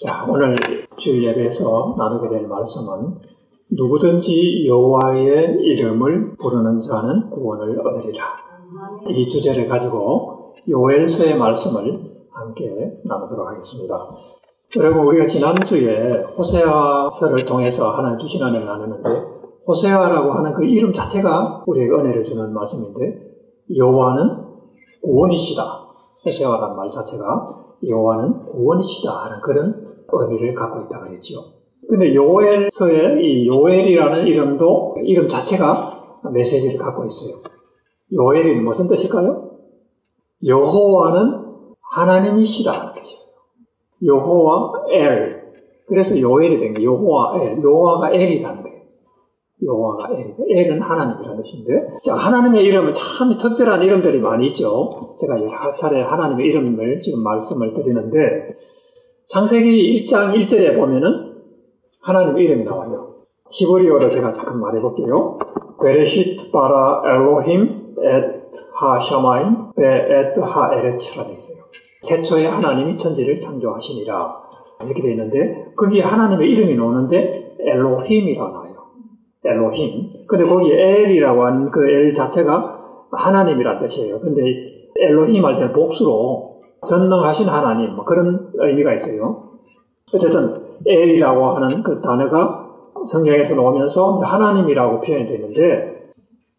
자, 오늘 주일 예배에서 나누게 될 말씀은 누구든지 여호와의 이름을 부르는 자는 구원을 얻으리라. 이 주제를 가지고 요엘서의 말씀을 함께 나누도록 하겠습니다. 여러분, 우리가 지난주에 호세아서를 통해서 하나님 주신 은혜를 나누는데, 호세아라고 하는 그 이름 자체가 우리에게 은혜를 주는 말씀인데, 여호와는 구원이시다. 호세아라는 말 자체가 여호와는 구원이시다 하는 그런 의미를 갖고 있다 그랬지요. 근데 요엘서의 이 요엘이라는 이름도 이름 자체가 메시지를 갖고 있어요. 요엘이 무슨 뜻일까요? 여호와는 하나님이시다 하는 뜻이에요. 여호와 엘. 그래서 요엘이 된 거예요. 여호와 엘. 여호와가 엘이라는 거예요. 여호와가 엘이다. 엘은 하나님이라는 뜻인데, 자, 하나님의 이름은 참 특별한 이름들이 많이 있죠. 제가 여러 차례 하나님의 이름을 지금 말씀을 드리는데, 창세기 1장 1절에 보면은 하나님의 이름이 나와요. 히브리어로 제가 잠깐 말해볼게요. 베레시트 바라 엘로힘 엣 하샤마임 베 엣 하에레츠라 되어 있어요. 태초에 하나님이 천지를 창조하시니라 이렇게 되어 있는데, 거기에 하나님의 이름이 나오는데 엘로힘이라고 나와요. 엘로힘. 근데 거기 엘이라고 하는 그 엘 자체가 하나님이란 뜻이에요. 근데 엘로힘 할 때는 복수로 전능하신 하나님, 그런 의미가 있어요. 어쨌든 엘이라고 하는 그 단어가 성경에서 나오면서 하나님이라고 표현이 되는데,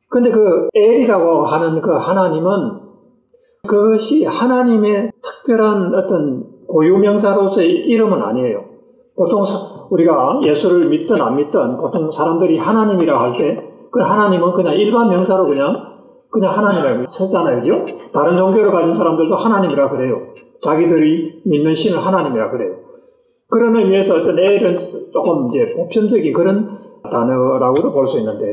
근데 그 엘이라고 하는 그 하나님은 그것이 하나님의 특별한 어떤 고유명사로서의 이름은 아니에요. 보통 우리가 예수를 믿든 안 믿든 보통 사람들이 하나님이라 할 때 그 하나님은 그냥 일반 명사로 그냥 하나님이라고 쓰잖아요. 그죠? 다른 종교를 가진 사람들도 하나님이라 그래요. 자기들이 믿는 신을 하나님이라 그래요. 그런 의미에서 어떤 엘은 조금 이제 보편적인 그런 단어라고도 볼 수 있는데,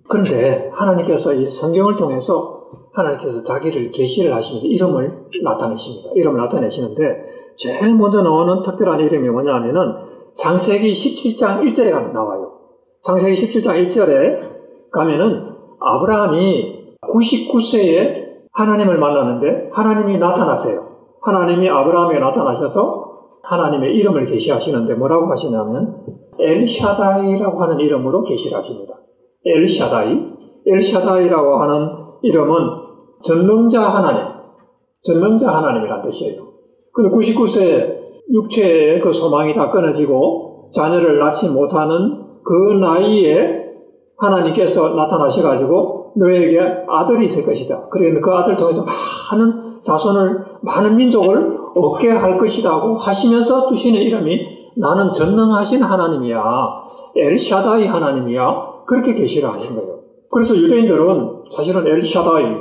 그런데 하나님께서 이 성경을 통해서 하나님께서 자기를 계시를 하시면서 이름을 나타내십니다. 이름을 나타내시는데, 제일 먼저 나오는 특별한 이름이 뭐냐면은 창세기 17장 1절에 나와요. 창세기 17장 1절에 가면은 아브라함이 99세에 하나님을 만나는데 하나님이 나타나세요. 하나님이 아브라함에게 나타나셔서 하나님의 이름을 계시하시는데 뭐라고 하시냐면 엘샤다이라고 하는 이름으로 계시를 하십니다. 엘샤다이라고 하는 이름은 전능자 하나님이란 뜻이에요. 근데 99세 육체의 그 소망이 다 끊어지고 자녀를 낳지 못하는 그 나이에 하나님께서 나타나셔가지고 너에게 아들이 있을 것이다. 그러니까 그 아들을 통해서 많은 자손을, 많은 민족을 얻게 할 것이라고 하시면서 주시는 이름이 나는 전능하신 하나님이야. 엘샤다이 하나님이야. 그렇게 계시를 하신 거예요. 그래서 유대인들은 사실은 엘샤다이,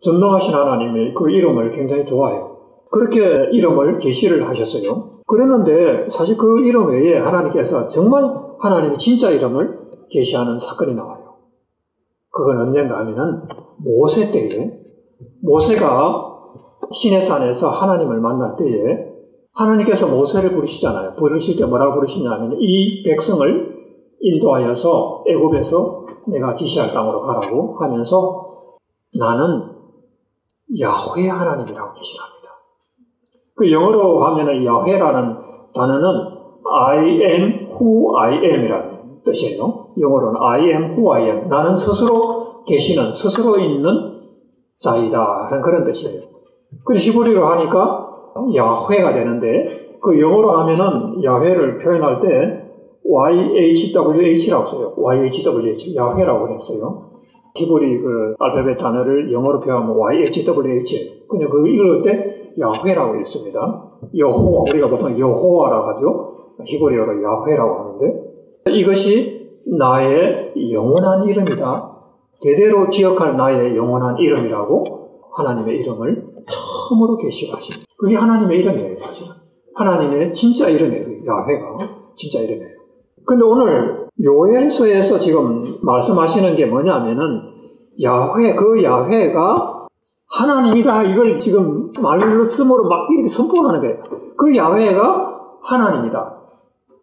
전능하신 하나님의 그 이름을 굉장히 좋아해요. 그렇게 이름을 계시를 하셨어요. 그랬는데 사실 그 이름 외에 하나님께서 정말 하나님의 진짜 이름을 계시하는 사건이 나와요. 그건 언젠가 하면은 모세 때에, 모세가 시내산에서 하나님을 만날 때에 하나님께서 모세를 부르시잖아요. 부르실 때 뭐라고 부르시냐면 이 백성을 인도하여서 애굽에서 내가 지시할 땅으로 가라고 하면서 나는 야훼 하나님이라고 계시를 합니다. 그 영어로 하면은 야훼라는 단어는 I am who I am 이라는 뜻이에요. 영어로는 I am who I am. 나는 스스로 계시는, 스스로 있는 자이다 하는 그런 뜻이에요. 그리고 히브리로 하니까 야훼가 되는데, 그 영어로 하면은 야훼를 표현할 때 YHWH라고 써요. YHWH, 야훼라고 그랬어요. 히브리 그 알파벳 단어를 영어로 표현하면 YHWH. 그냥 그 읽을 때 야훼라고 읽습니다. 여호와, 우리가 보통 여호와라고 하죠. 히브리어로 야훼라고 하는데, 이것이 나의 영원한 이름이다. 대대로 기억할 나의 영원한 이름이라고 하나님의 이름을 처음으로 계시하십니다. 그게 하나님의 이름이에요, 사실은. 하나님의 진짜 이름이에요. 야훼가 진짜 이름이에요. 근데 오늘 요엘서에서 지금 말씀하시는 게 뭐냐면은 야훼, 그 야훼가 하나님이다. 이걸 지금 말씀으로 막 이렇게 선포하는 거예요. 그 야훼가 하나님이다.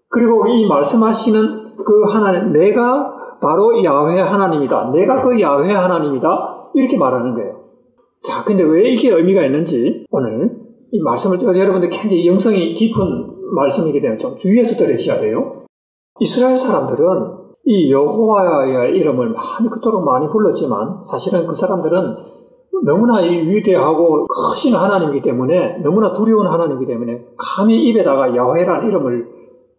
그리고 이 말씀하시는 그 하나님, 내가 바로 야훼 하나님이다. 내가 그 야훼 하나님이다. 이렇게 말하는 거예요. 자, 근데 왜 이게 의미가 있는지 오늘 이 말씀을 여러분들 굉장히 영성이 깊은 말씀이기 때문에 좀 주의해서 들으셔야 돼요. 이스라엘 사람들은 이 여호와의 이름을 그토록 많이 불렀지만 사실은 그 사람들은 너무나 이 위대하고 크신 하나님이기 때문에, 너무나 두려운 하나님이기 때문에 감히 입에다가 야훼라는 이름을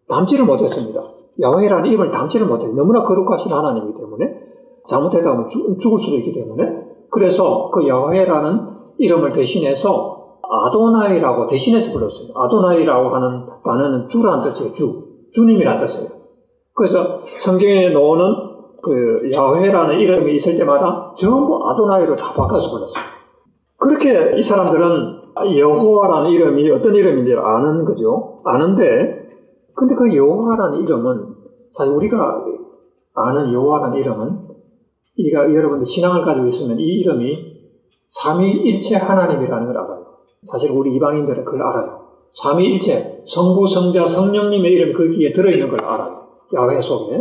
담지를 못했습니다. 야훼라는 이름을 담지를 못했어요. 너무나 거룩하신 하나님이기 때문에, 잘못했다 하면 죽을 수도 있기 때문에. 그래서 그 야훼라는 이름을 대신해서 아도나이라고 대신해서 불렀어요. 아도나이라고 하는 단어는 주라는 뜻이에요. 주님이라는 뜻이에요. 그래서 성경에 나오는 그 야훼라는 이름이 있을 때마다 전부 아도나이로 다 바꿔서 불렀어요. 그렇게 이 사람들은 여호와라는 이름이 어떤 이름인지 아는 거죠. 아는데, 근데 그 여호와라는 이름은, 사실 우리가 아는 여호와라는 이름은, 여러분들 신앙을 가지고 있으면 이 이름이 삼위일체 하나님이라는 걸 알아요. 사실 우리 이방인들은 그걸 알아요. 삼위일체, 성부, 성자, 성령님의 이름이 거기에 들어있는 걸 알아요. 야훼 속에.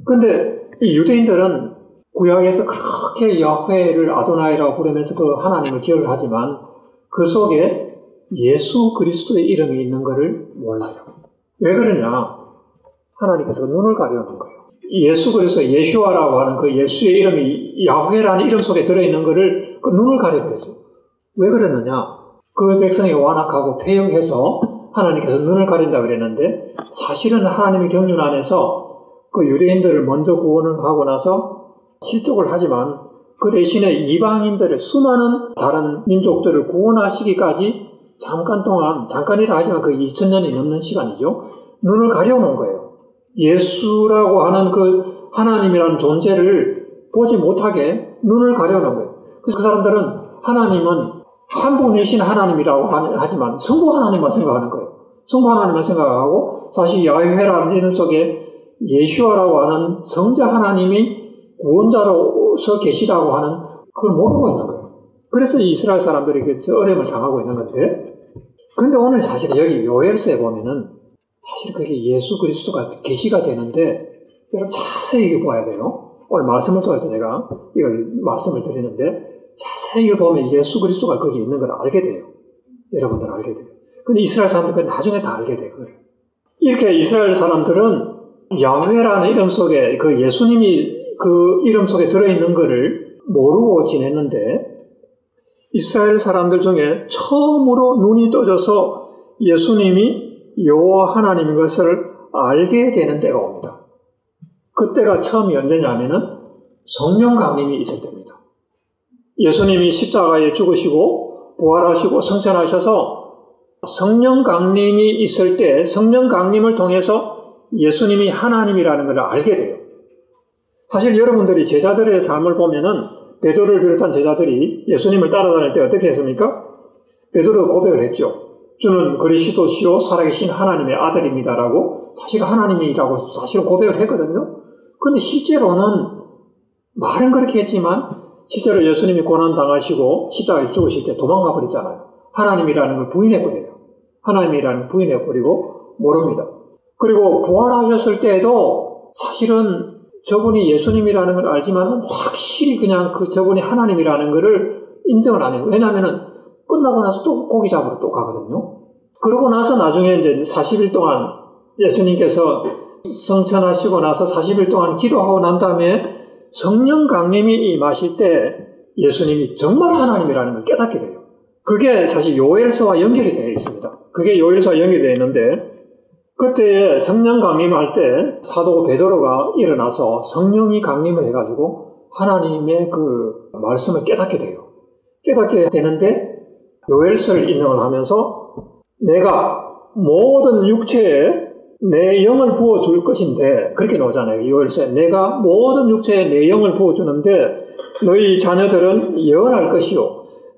근데 이 유대인들은 구약에서 그렇게 야훼를 아도나이라고 부르면서 그 하나님을 기억을 하지만 그 속에 예수 그리스도의 이름이 있는 것을 몰라요. 왜 그러냐? 하나님께서 눈을 가려놓은 거예요. 예수 그리스도 예슈아라고 하는 그 예수의 이름이 야훼라는 이름 속에 들어있는 것을 그 눈을 가려버렸어요. 왜 그랬느냐? 그 백성이 완악하고 패역해서 하나님께서 눈을 가린다 그랬는데, 사실은 하나님의 경륜 안에서 그 유대인들을 먼저 구원을 하고 나서 실족을 하지만 그 대신에 이방인들을, 수많은 다른 민족들을 구원하시기까지 잠깐이라 하지만 그 2000년이 넘는 시간이죠. 눈을 가려놓은 거예요. 예수라고 하는 그 하나님이라는 존재를 보지 못하게 눈을 가려놓은 거예요. 그래서 그 사람들은 하나님은 한 분이신 하나님이라고 하지만 성부 하나님만 생각하는 거예요. 성부 하나님만 생각하고, 사실 야훼라는 이름 속에 예슈아라고 하는 성자 하나님이 구원자로서 계시다고 하는 그걸 모르고 있는 거예요. 그래서 이스라엘 사람들이 어려움을 당하고 있는 건데, 그런데 오늘 사실 여기 요엘서에 보면은 사실 그게 예수 그리스도가 계시가 되는데, 여러분 자세히 봐야 돼요. 오늘 말씀을 통해서 제가 이걸 말씀을 드리는데, 자세히 이걸 보면 예수 그리스도가 거기 있는 걸 알게 돼요. 여러분들 알게 돼요. 근데 이스라엘 사람들은 나중에 다 알게 돼요. 그걸. 이렇게 이스라엘 사람들은 야훼라는 이름 속에 그 예수님이 그 이름 속에 들어있는 것을 모르고 지냈는데, 이스라엘 사람들 중에 처음으로 눈이 떠져서 예수님이 여호와 하나님인 것을 알게 되는 때가 옵니다. 그때가 처음이 언제냐면은 성령 강림이 있을 때입니다. 예수님이 십자가에 죽으시고 부활하시고 승천하셔서 성령 강림이 있을 때, 성령 강림을 통해서 예수님이 하나님이라는 걸 알게 돼요. 사실 여러분들이 제자들의 삶을 보면은 베드로를 비롯한 제자들이 예수님을 따라다닐 때 어떻게 했습니까? 베드로가 고백을 했죠. 주는 그리스도시요 살아계신 하나님의 아들입니다라고, 사실 하나님이라고 사실은 고백을 했거든요. 근데 실제로는 말은 그렇게 했지만 실제로 예수님이 고난당하시고 십자가에 죽으실 때 도망가 버렸잖아요. 하나님이라는 걸 부인해버려요. 하나님이라는 걸 부인해버리고 모릅니다. 그리고 부활하셨을 때에도 사실은 저분이 예수님이라는 걸 알지만 확실히 그냥 그 저분이 하나님이라는 것을 인정을 안 해요. 왜냐하면은 끝나고 나서 또 고기 잡으러 또 가거든요. 그러고 나서 나중에 이제 40일 동안 예수님께서 성천하시고 나서 40일 동안 기도하고 난 다음에 성령 강림이 임하실 때 예수님이 정말 하나님이라는 걸 깨닫게 돼요. 그게 사실 요엘서와 연결이 되어 있습니다. 그게 요엘서와 연결이 되어 있는데, 그때 성령 강림할 때 사도 베드로가 일어나서 성령이 강림을 해가지고 하나님의 그 말씀을 깨닫게 돼요. 깨닫게 되는데 요엘서를 인용을 하면서 내가 모든 육체에 내 영을 부어줄 것인데, 그렇게 나오잖아요. 요엘서에 내가 모든 육체에 내 영을 부어주는데 너희 자녀들은 예언할 것이요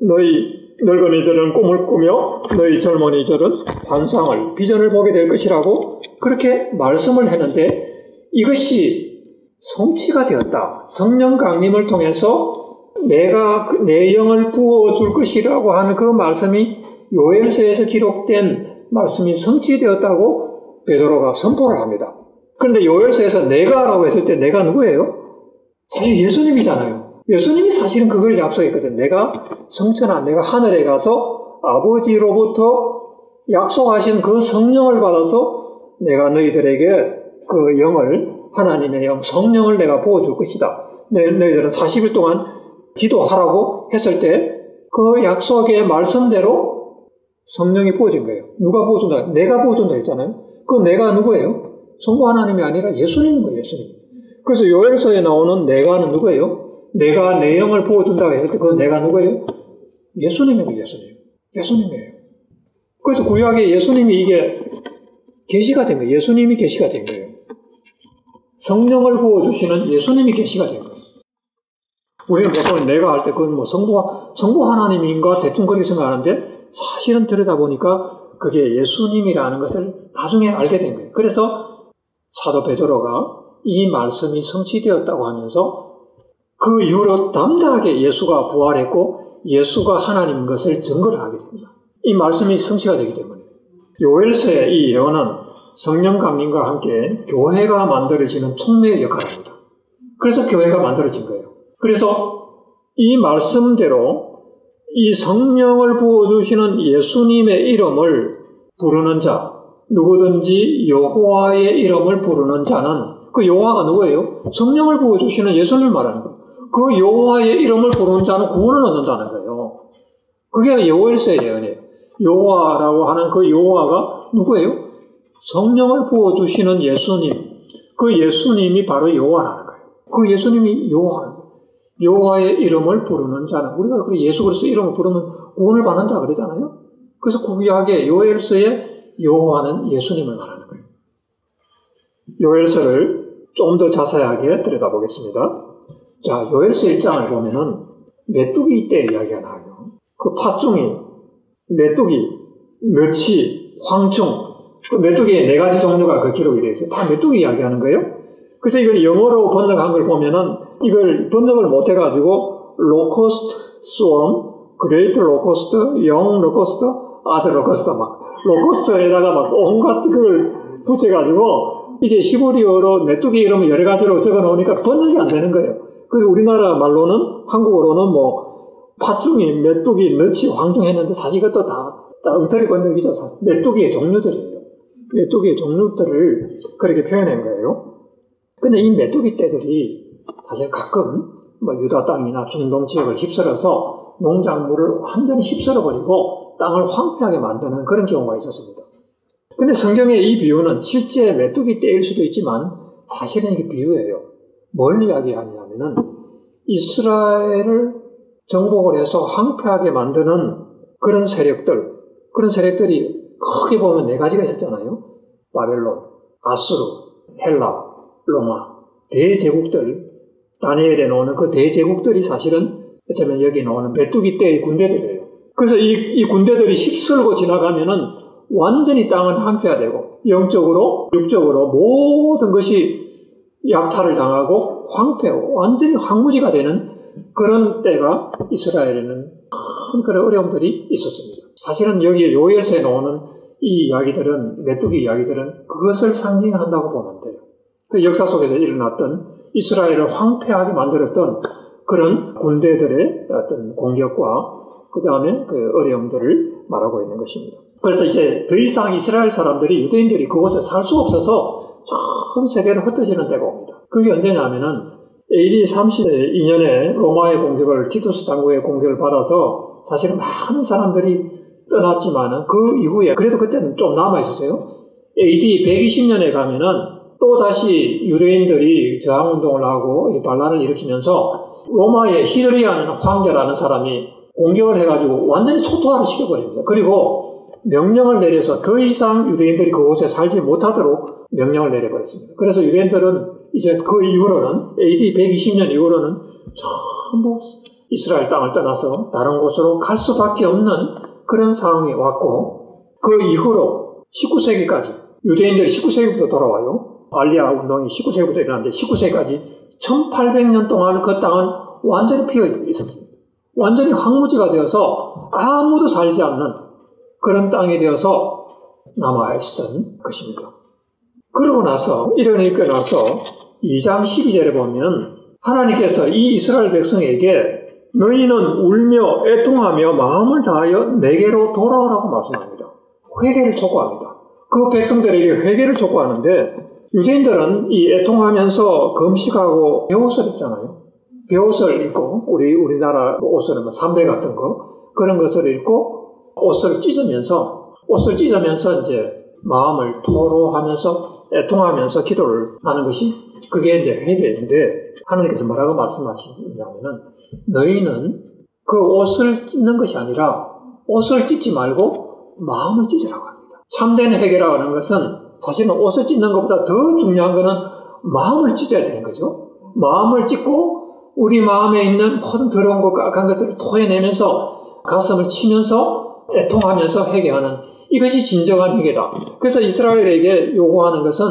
너희 늙은이들은 꿈을 꾸며 너희 젊은이들은 환상을 비전을 보게 될 것이라고 그렇게 말씀을 했는데, 이것이 성취가 되었다. 성령 강림을 통해서 내가 내 영을 부어줄 것이라고 하는 그 말씀이 요엘서에서 기록된 말씀이 성취되었다고 베드로가 선포를 합니다. 그런데 요엘서에서 내가라고 했을 때 내가 누구예요? 사실 예수님이잖아요. 예수님이 사실은 그걸 약속했거든. 내가 성천한, 내가 하늘에 가서 아버지로부터 약속하신 그 성령을 받아서 내가 너희들에게 그 영을, 하나님의 영, 성령을 내가 부어줄 것이다. 너희들은 40일 동안 기도하라고 했을 때 그 약속의 말씀대로 성령이 부어진 거예요. 누가 부어준다? 내가 부어준다 했잖아요. 그 내가 누구예요? 성부 하나님이 아니라 예수님인 거예요. 예수님. 그래서 요엘서에 나오는 내가는 누구예요? 내가 내 영을 부어준다고 했을 때 그 내가 누구예요? 예수님이에요. 예수님이에요. 그래서 구약에 예수님이 이게 계시가 된 거예요. 예수님이 계시가 된 거예요. 성령을 부어주시는 예수님이 계시가 된 거예요. 우리는 보통 내가 할 때 그건 뭐 성부 하나님인가 대충 그렇게 생각하는데 사실은 들여다보니까 그게 예수님이라는 것을 나중에 알게 된 거예요. 그래서 사도 베드로가 이 말씀이 성취되었다고 하면서 그 이후로 담대하게 예수가 부활했고 예수가 하나님인 것을 증거를 하게 됩니다. 이 말씀이 성취가 되기 때문에. 요엘서의 이 예언은 성령 강림과 함께 교회가 만들어지는 촉매의 역할을 합니다. 그래서 교회가 만들어진 거예요. 그래서 이 말씀대로 이 성령을 부어주시는 예수님의 이름을 부르는 자, 누구든지 여호와의 이름을 부르는 자는 그 여호와가 누구예요? 성령을 부어주시는 예수님을 말하는 거예요. 그 여호와의 이름을 부르는 자는 구원을 얻는다는 거예요. 그게 요엘서의 예언이에요. 여호와라고 하는 그 여호와가 누구예요? 성령을 부어주시는 예수님. 그 예수님이 바로 여호와라는 거예요. 그 예수님이 여호와라는 거예요. 여호와의 이름을 부르는 자는, 우리가 예수 그리스도 이름을 부르면 구원을 받는다 그러잖아요. 그래서 구약의 요엘서의 여호와는 예수님을 말하는 거예요. 요엘서를 좀 더 자세하게 들여다보겠습니다. 자, 요엘서 1장을 보면은 메뚜기 때 이야기가 나와요. 그 팥종이, 메뚜기, 너치, 황충, 그 메뚜기의 4가지 종류가 그 기록이 되어 있어요. 다 메뚜기 이야기하는 거예요. 그래서 이걸 영어로 번역한 걸 보면은 이걸 번역을 못 해가지고 로코스트 스웜, 그레이트 로코스트, 영 로코스트, 아드 로코스트 막 로코스트에다가 막 온갖 그걸 붙여가지고 이게 히브리어로 메뚜기 이름을 여러 가지로 적어 놓으니까 번역이 안 되는 거예요. 그래서 우리나라 말로는 한국어로는 뭐 팥중이, 메뚜기, 너치, 황중 했는데 사실 이것도 다 엉터리 번역이죠. 메뚜기의 종류들이에요. 메뚜기의 종류들을 그렇게 표현한 거예요. 근데 이 메뚜기 떼들이 사실 가끔 뭐 유다 땅이나 중동 지역을 휩쓸어서 농작물을 완전히 휩쓸어버리고 땅을 황폐하게 만드는 그런 경우가 있었습니다. 근데 성경의 이 비유는 실제 메뚜기 떼일 수도 있지만 사실은 이게 비유예요. 뭘 이야기하냐면은 이스라엘을 정복을 해서 황폐하게 만드는 그런 세력들이 크게 보면 4가지가 있었잖아요. 바벨론, 아수르, 헬라, 로마, 대제국들, 다니엘에 나오는 그 대제국들이 사실은 어쩌면 여기 나오는 메뚜기 떼의 군대들이에요. 그래서 이 군대들이 휩쓸고 지나가면은 완전히 땅은 황폐화되고 영적으로, 육적으로 모든 것이 약탈을 당하고 황폐하고 완전히 황무지가 되는 그런 때가 이스라엘에는 큰 그런 어려움들이 있었습니다. 사실은 여기 요엘서에 나오는 이 이야기들은, 메뚜기 이야기들은 그것을 상징한다고 보면 돼요. 그 역사 속에서 일어났던 이스라엘을 황폐하게 만들었던 그런 군대들의 어떤 공격과 그 다음에 그 어려움들을 말하고 있는 것입니다. 그래서 이제 더 이상 이스라엘 사람들이, 유대인들이 그곳에 살 수 없어서 전 세계를 흩어지는 때가 옵니다. 그게 언제냐면은 AD 32년에 로마의 공격을, 티투스 장군의 공격을 받아서 사실은 많은 사람들이 떠났지만은 그 이후에, 그래도 그때는 좀 남아있었어요. AD 120년에 가면은 또 다시 유대인들이 저항운동을 하고 반란을 일으키면서 로마의 히드리안 황제라는 사람이 공격을 해가지고 완전히 초토화를 시켜버립니다. 그리고 명령을 내려서 더 이상 유대인들이 그곳에 살지 못하도록 명령을 내려버렸습니다. 그래서 유대인들은 이제 그 이후로는 AD 120년 이후로는 전부 이스라엘 땅을 떠나서 다른 곳으로 갈 수밖에 없는 그런 상황이 왔고, 그 이후로 19세기까지 유대인들이 19세기부터 돌아와요. 알리아 운동이 19세기부터 일어났는데 19세기까지 1800년 동안 그 땅은 완전히 비어 있었습니다. 완전히 황무지가 되어서 아무도 살지 않는 그런 땅이 되어서 남아있었던 것입니다. 그러고 나서, 이런 일이 나서 2장 12절에 보면 하나님께서 이 이스라엘 백성에게 너희는 울며 애통하며 마음을 다하여 내게로 돌아오라고 말씀합니다. 회개를 촉구합니다. 그 백성들에게 회개를 촉구하는데 유대인들은 이 애통하면서 금식하고 베옷을 입잖아요. 베옷을 입고 우리나라 옷은 뭐 삼배 같은 거 그런 것을 입고 옷을 찢으면서 이제 마음을 토로하면서 애통하면서 기도를 하는 것이 그게 이제 회개인데 하나님께서 뭐라고 말씀하시냐면은 너희는 그 옷을 찢는 것이 아니라 옷을 찢지 말고 마음을 찢으라고 합니다. 참된 회개라고 하는 것은 사실은 옷을 찢는 것보다 더 중요한 것은 마음을 찢어야 되는 거죠. 마음을 찢고 우리 마음에 있는 모든 더러운 것, 악한 것들을 토해내면서 가슴을 치면서 애통하면서 회개하는 이것이 진정한 회개다. 그래서 이스라엘에게 요구하는 것은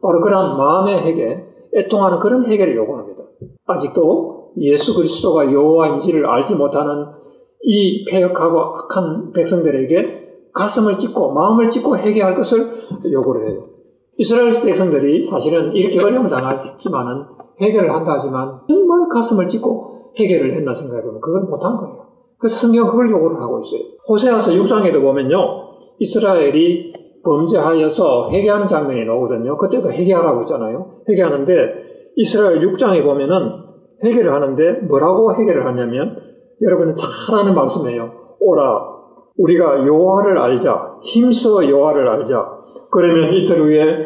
바로 그러한 마음의 회개, 애통하는 그런 회개를 요구합니다. 아직도 예수 그리스도가 여호와인지를 알지 못하는 이 패역하고 악한 백성들에게 가슴을 찢고 마음을 찢고 회개할 것을 요구를 해요. 이스라엘 백성들이 사실은 이렇게 어려움을 당하지만은 회개를 한다 하지만 정말 가슴을 찢고 회개를 했나 생각해보면 그걸 못한 거예요. 그래서 성경은 그걸 요구를 하고 있어요. 호세아서 6장에도 보면요. 이스라엘이 범죄하여서 회개하는 장면이 나오거든요. 그때도 회개하라고 했잖아요. 회개하는데 이스라엘 6장에 보면은 회개를 하는데 뭐라고 회개를 하냐면 여러분은 잘 아는 말씀이에요. 오라 우리가 여호와를 알자. 힘써 여호와를 알자. 그러면 이틀 후에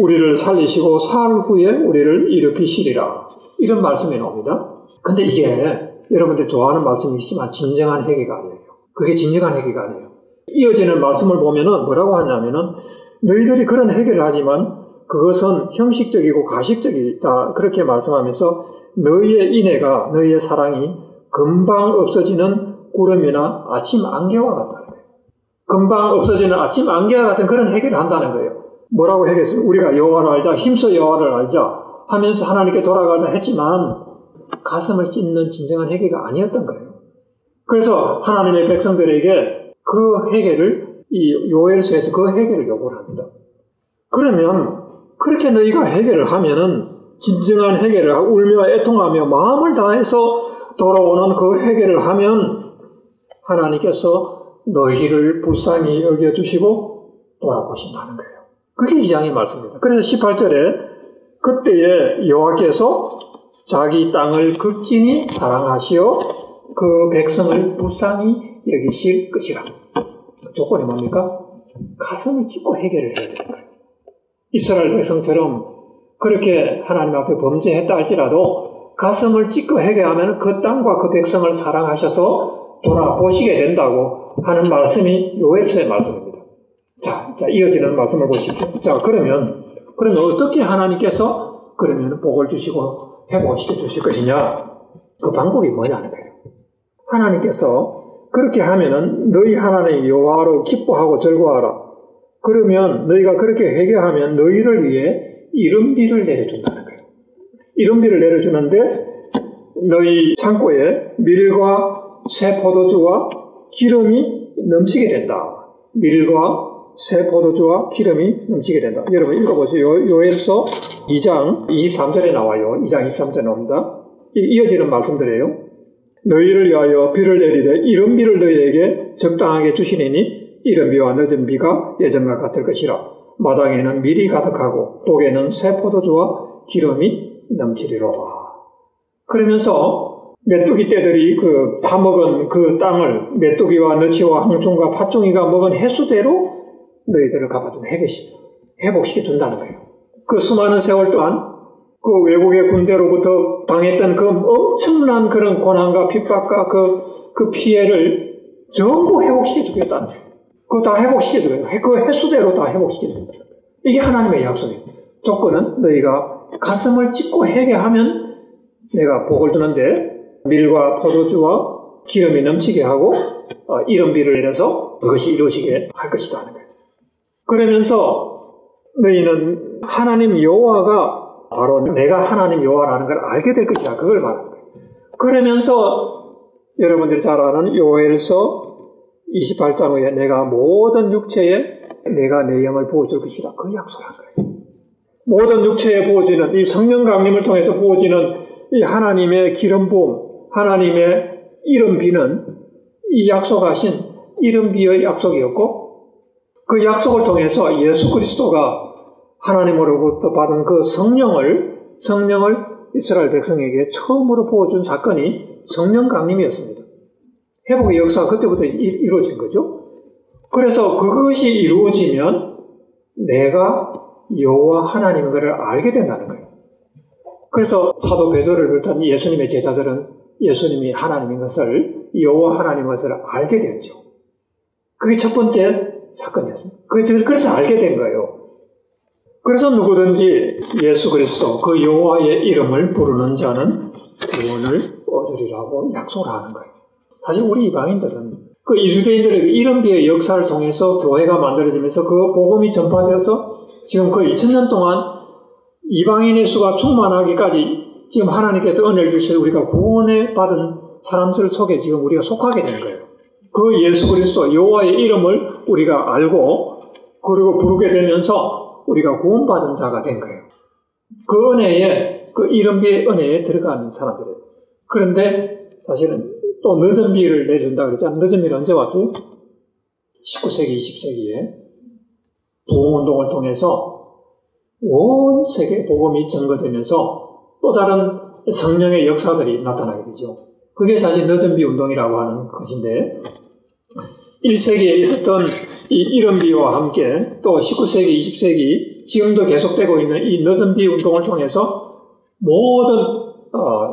우리를 살리시고 사흘 후에 우리를 일으키시리라. 이런 말씀이 나옵니다. 근데 이게 여러분들 좋아하는 말씀이시지만 진정한 회개가 아니에요. 그게 진정한 회개가 아니에요. 이어지는 말씀을 보면은 뭐라고 하냐면은 너희들이 그런 회개를 하지만 그것은 형식적이고 가식적이다. 그렇게 말씀하면서 너희의 인애가 너희의 사랑이 금방 없어지는 구름이나 아침 안개와 같다는 거예요. 금방 없어지는 아침 안개와 같은 그런 회개를 한다는 거예요. 뭐라고 회개했어요? 우리가 여호와를 알자, 힘써 여호와를 알자 하면서 하나님께 돌아가자 했지만 가슴을 찢는 진정한 회개가 아니었던 거예요. 그래서 하나님의 백성들에게 그 회개를 이 요엘서에서 그 회개를 요구를 합니다. 그러면 그렇게 너희가 회개를 하면은 진정한 회개를 하고 울며 애통하며 마음을 다해서 돌아오는 그 회개를 하면 하나님께서 너희를 불쌍히 여겨주시고 돌아보신다는 거예요. 그게 2장의 말씀입니다. 그래서 18절에 그때에 여호와께서 자기 땅을 극진히 사랑하시어 그 백성을 불쌍히 여기실 것이라. 그 조건이 뭡니까? 가슴을 찢고 회개를 해야 되는 거예요. 이스라엘 백성처럼 그렇게 하나님 앞에 범죄했다 할지라도 가슴을 찢고 회개하면 그 땅과 그 백성을 사랑하셔서 돌아보시게 된다고 하는 말씀이 요엘서의 말씀입니다. 자, 이어지는 말씀을 보십시오. 자, 그러면 어떻게 하나님께서 그러면 복을 주시고 회복시켜 주실 것이냐? 그 방법이 뭐냐는 거예요. 하나님께서 그렇게 하면은 너희 하나님 여호와로 기뻐하고 즐거워하라. 그러면 너희가 그렇게 회개하면 너희를 위해 이른비를 내려준다는 거예요. 이른비를 내려주는데 너희 창고에 밀과 새 포도주와 기름이 넘치게 된다. 밀과 새 포도주와 기름이 넘치게 된다. 여러분 읽어보세요. 요엘서 2장 23절에 나와요. 2장 23절에 나옵니다. 이어지는 말씀들이에요. 너희를 위하여 비를 내리되 이른 비를 너희에게 적당하게 주시리니 이른 비와 늦은 비가 예전과 같을 것이라. 마당에는 밀이 가득하고 독에는 새 포도주와 기름이 넘치리로다. 그러면서 메뚜기 떼들이 그 파먹은 그 땅을 메뚜기와 너치와 항충과 팥종이가 먹은 횟수대로 너희들을 갚아준 회복시켜 준다는 거예요. 그 수많은 세월 동안 그 외국의 군대로부터 당했던 그 엄청난 그런 고난과 핍박과 그 피해를 전부 회복시켜 주겠다는 거예요. 그거 다 회복시켜 주겠다. 그 횟수대로 다 회복시켜 주겠다. 이게 하나님의 약속이에요. 조건은 너희가 가슴을 찢고 회개하면 내가 복을 주는데 밀과 포도주와 기름이 넘치게 하고 이른 비를 내려서 그것이 이루어지게 할 것이다 하는 거예요. 그러면서 너희는 하나님 여호와가 바로 내가 하나님 여호와라는 걸 알게 될 것이다. 그걸 말하는 거예요. 그러면서 여러분들이 잘 아는 요엘서 28장 후에 내가 모든 육체에 내가 내 영을 부어줄 것이다. 그 약속한 거예요. 모든 육체에 부어지는 이 성령 강림을 통해서 부어지는 이 하나님의 기름 부음, 하나님의 이른 비는 이 약속하신 이른 비의 약속이었고 그 약속을 통해서 예수 그리스도가 하나님으로부터 받은 그 성령을 이스라엘 백성에게 처음으로 부어준 사건이 성령 강림이었습니다. 회복의 역사가 그때부터 이루어진 거죠. 그래서 그것이 이루어지면 내가 여호와 하나님인 것을 알게 된다는 거예요. 그래서 사도 베드로를 비롯한 예수님의 제자들은 예수님이 하나님인 것을, 여호와 하나님인 것을 알게 되었죠. 그게 첫 번째 사건이었습니다. 그래서 알게 된 거예요. 그래서 누구든지 예수 그리스도 그 여호와의 이름을 부르는 자는 구원을 얻으리라고 약속을 하는 거예요. 사실 우리 이방인들은 그 이주대인들의 이름비의 역사를 통해서 교회가 만들어지면서 그 복음이 전파되어서 지금 그 2000년 동안 이방인의 수가 충만하기까지 지금 하나님께서 은혜를 주셔서 우리가 구원을 받은 사람들 속에 지금 우리가 속하게 된 거예요. 그 예수 그리스도 여호와의 이름을 우리가 알고 그리고 부르게 되면서 우리가 구원받은 자가 된 거예요. 그 은혜에, 그 이름비의 은혜에 들어가는 사람들이에요. 그런데 사실은 또 늦은 비를 내준다 그랬잖아요. 늦은 비는 언제 왔어요? 19세기, 20세기에 부흥운동을 통해서 온 세계 복음이 증거되면서 또 다른 성령의 역사들이 나타나게 되죠. 그게 사실 늦은 비 운동이라고 하는 것인데 1세기에 있었던 이 이른비와 함께 또 19세기, 20세기 지금도 계속되고 있는 이 늦은 비 운동을 통해서 모든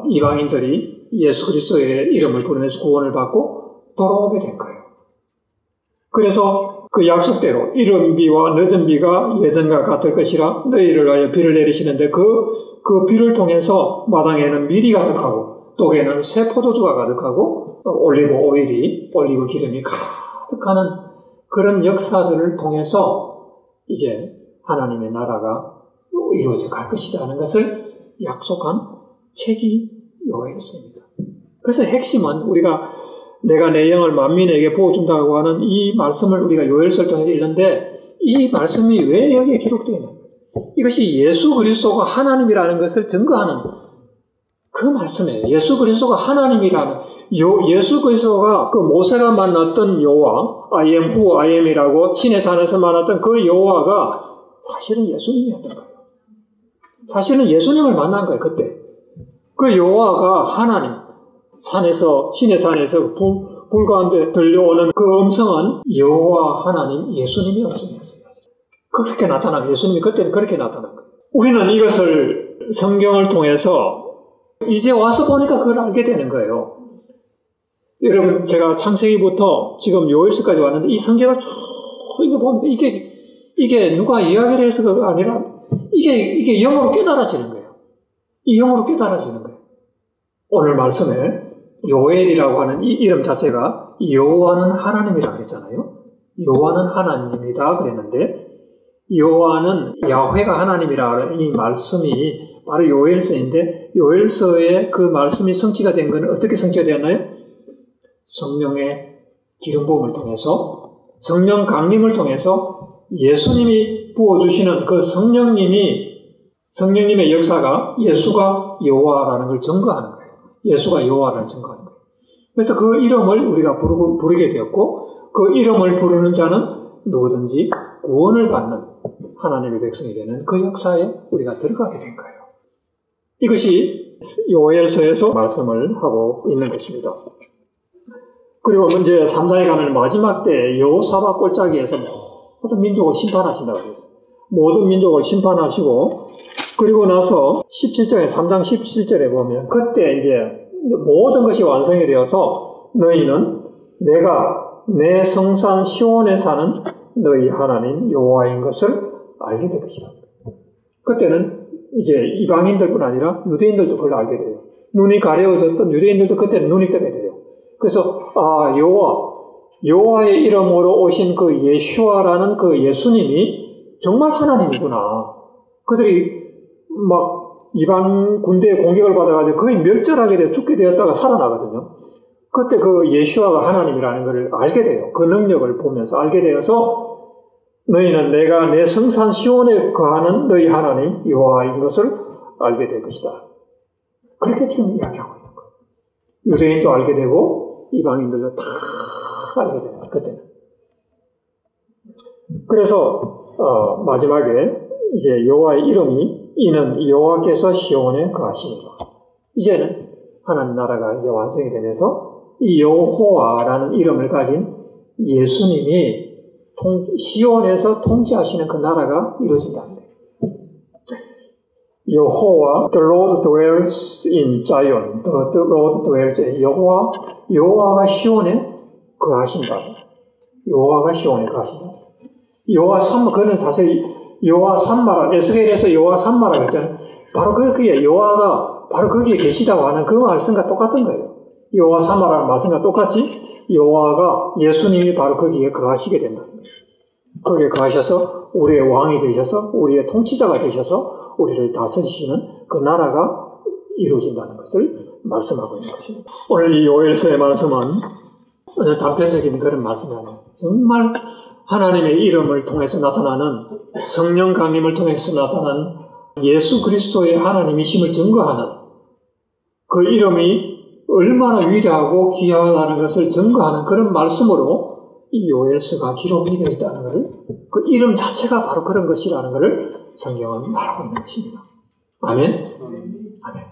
이방인들이 예수 그리스도의 이름을 부르면서 구원을 받고 돌아오게 된 거예요. 그래서 그 약속대로 이른 비와 늦은 비가 예전과 같을 것이라 너희를 위하여 비를 내리시는데 그 비를 통해서 마당에는 밀이 가득하고 독에는 새 포도주가 가득하고 올리브 기름이 가득하는 그런 역사들을 통해서 이제 하나님의 나라가 이루어져 갈 것이다 하는 것을 약속한 책이 요엘서입니다. 그래서 핵심은 우리가 내가 내 영을 만민에게 부어준다고 하는 이 말씀을 우리가 요엘서를 통해서 읽는데 이 말씀이 왜 여기에 기록되어 있는 거예요? 이것이 예수 그리스도가 하나님이라는 것을 증거하는 그 말씀이에요. 예수 그리스도가 하나님이라는 예수 그리스도가 그 모세가 만났던 여호와 I am who I am이라고 신의 산에서 만났던 그 여호와가 사실은 예수님이었던 거예요. 사실은 예수님을 만난 거예요. 그때 그 여호와가 하나님 산에서 신의 산에서 불 가운데 들려오는 그 음성은 여호와 하나님 예수님의 음성이었어요. 그렇게 나타난 거예요. 예수님이 그때는 그렇게 나타난 거예요. 우리는 이것을 성경을 통해서 이제 와서 보니까 그걸 알게 되는 거예요. 여러분 제가 창세기부터 지금 요엘서까지 왔는데 이 성경을 쭉 보니까 이게 누가 이야기를 해서가 아니라 이게 영으로 깨달아지는 거예요. 이 영으로 깨달아지는 거예요. 오늘 말씀에 요엘이라고 하는 이 이름 자체가 여호와는 하나님이라고 그랬잖아요. 여호와는 하나님이다 그랬는데 여호와는 야훼가 하나님이라는 이 말씀이 바로 요엘서인데 요엘서에 그 말씀이 성취가 된 것은 어떻게 성취가 되었나요? 성령의 기름 부음을 통해서 성령 강림을 통해서 예수님이 부어주시는 그 성령님의 역사가 예수가 여호와라는 걸 증거하는 거예요. 예수가 여호와를 증거하는 거예요. 그래서 그 이름을 우리가 부르게 되었고 그 이름을 부르는 자는 누구든지 구원을 받는 하나님의 백성이 되는 그 역사에 우리가 들어가게 된 거예요. 이것이 요엘서에서 말씀을 하고 있는 것입니다. 그리고 이제 3장에 가면 마지막 때 여호사밧 골짜기에서 모든 민족을 심판하신다고 그랬어요. 모든 민족을 심판하시고 그리고 나서 17장에 3장 17절에 보면 그때 이제 모든 것이 완성이 되어서 너희는 내가 내 성산 시온에 사는 너희 하나님 여호와인 것을 알게 될 것이다. 그때는 이제 이방인들뿐 아니라 유대인들도 그걸 알게 돼요. 눈이 가려워졌던 유대인들도 그때는 눈이 뜨게 돼요. 그래서 여호와의 이름으로 오신 그 예슈아라는 그 예수님이 정말 하나님이구나. 그들이 막 이방 군대의 공격을 받아가지고 거의 멸절하게 되어 죽게 되었다가 살아나거든요. 그때 그 예슈아가 하나님이라는 것을 알게 돼요. 그 능력을 보면서 알게 되어서 너희는 내가 내 성산 시온에 거하는 너희 하나님 여호와인 것을 알게 될 것이다. 그렇게 지금 이야기하고 있는 거예요. 유대인도 알게 되고 이방인들도 다 알게 되는 거예요. 그때는. 그래서 마지막에 이제 여호와의 이름이 이는 여호와께서 시온에 거하시니라. 이제는 하나님 나라가 이제 완성이 되면서 이 여호와라는 이름을 가진 예수님이 시온에서 통치하시는 그 나라가 이루어진다는 거예요. 여호와, the Lord dwells in Zion. The Lord dwells in 여호와가 시온에 거하신다. 여호와가 시온에 거하신다. 여호와 산마, 그는 사실 여호와 산마라, 에스겔에서 여호와 산마라고 했잖아요. 바로 그게 여호와가 바로 거기에 계시다고 하는 그 말씀과 똑같은 거예요. 여호와 산마라는 말씀과 똑같이 여호와가 예수님이 바로 거기에 거하시게 된다는 거예요. 거기에 거하셔서 우리의 왕이 되셔서 우리의 통치자가 되셔서 우리를 다스리시는 그 나라가 이루어진다는 것을 말씀하고 있는 것입니다. 오늘 이 요엘서의 말씀은 단편적인 그런 말씀이 아니에요. 정말 하나님의 이름을 통해서 나타나는 성령 강림을 통해서 나타나는 예수 그리스도의 하나님이심을 증거하는 그 이름이 얼마나 위대하고 귀하다는 것을 증거하는 그런 말씀으로 이 요엘서가 기록이 되어 있다는 것을, 그 이름 자체가 바로 그런 것이라는 것을 성경은 말하고 있는 것입니다. 아멘? 아멘. 아멘.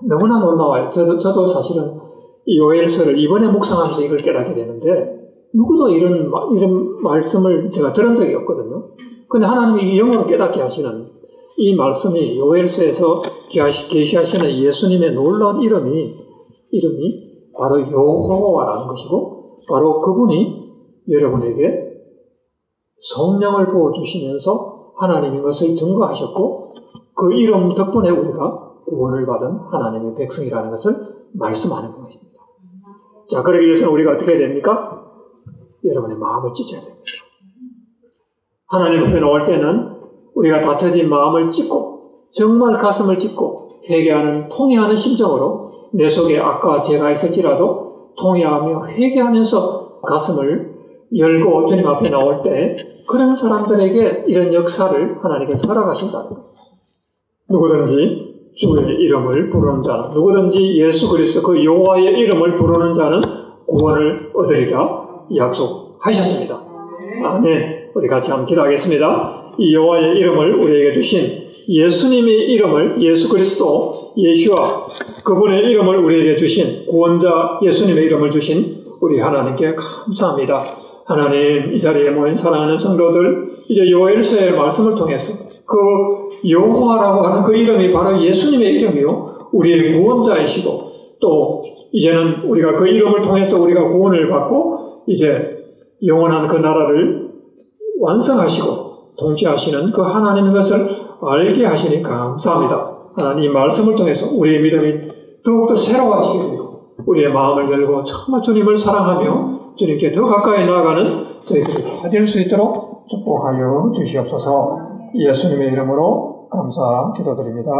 너무나 놀라워요. 저도 사실은 이 요엘서를 이번에 묵상하면서 이걸 깨닫게 되는데 누구도 이런 말씀을 제가 들은 적이 없거든요. 근데 하나님이 이 영으로 깨닫게 하시는 이 말씀이 요엘서에서 계시하시는 예수님의 놀라운 이름이 바로 여호와라는 것이고, 바로 그분이 여러분에게 성령을 부어주시면서 하나님인 것을 증거하셨고, 그 이름 덕분에 우리가 구원을 받은 하나님의 백성이라는 것을 말씀하는 것입니다. 자, 그러기 위해서는 우리가 어떻게 해야 됩니까? 여러분의 마음을 찢어야 됩니다. 하나님 앞에 나올 때는 우리가 닫혀진 마음을 찢고 정말 가슴을 찢고 회개하는, 통회하는 심정으로 내 속에 악과 죄가 있을지라도 통회하며 회개하면서 가슴을 열고 주님 앞에 나올 때 그런 사람들에게 이런 역사를 하나님께서 허락하신다는 거예요. 누구든지 주의 이름을 부르는 자는, 누구든지 예수 그리스도 그 여호와의 이름을 부르는 자는 구원을 얻으리라 약속하셨습니다. 아멘. 우리 같이 한번 기도하겠습니다. 이 여호와의 이름을 우리에게 주신 예수님의 이름을, 예수 그리스도, 예수와 그분의 이름을 우리에게 주신 구원자 예수님의 이름을 주신 우리 하나님께 감사합니다. 하나님, 이 자리에 모인 사랑하는 성도들, 이제 요엘서의 말씀을 통해서 그 여호와라고 하는 그 이름이 바로 예수님의 이름이요, 우리의 구원자이시고, 또 이제는 우리가 그 이름을 통해서 우리가 구원을 받고 이제 영원한 그 나라를 완성하시고 통치하시는 그 하나님의 것을 알게 하시니 감사합니다. 하나님, 이 말씀을 통해서 우리의 믿음이 더욱더 새로워지게 되고 우리의 마음을 열고 정말 주님을 사랑하며 주님께 더 가까이 나아가는 저희들이 다 될 수 있도록 축복하여 주시옵소서. 예수님의 이름으로 감사 기도드립니다.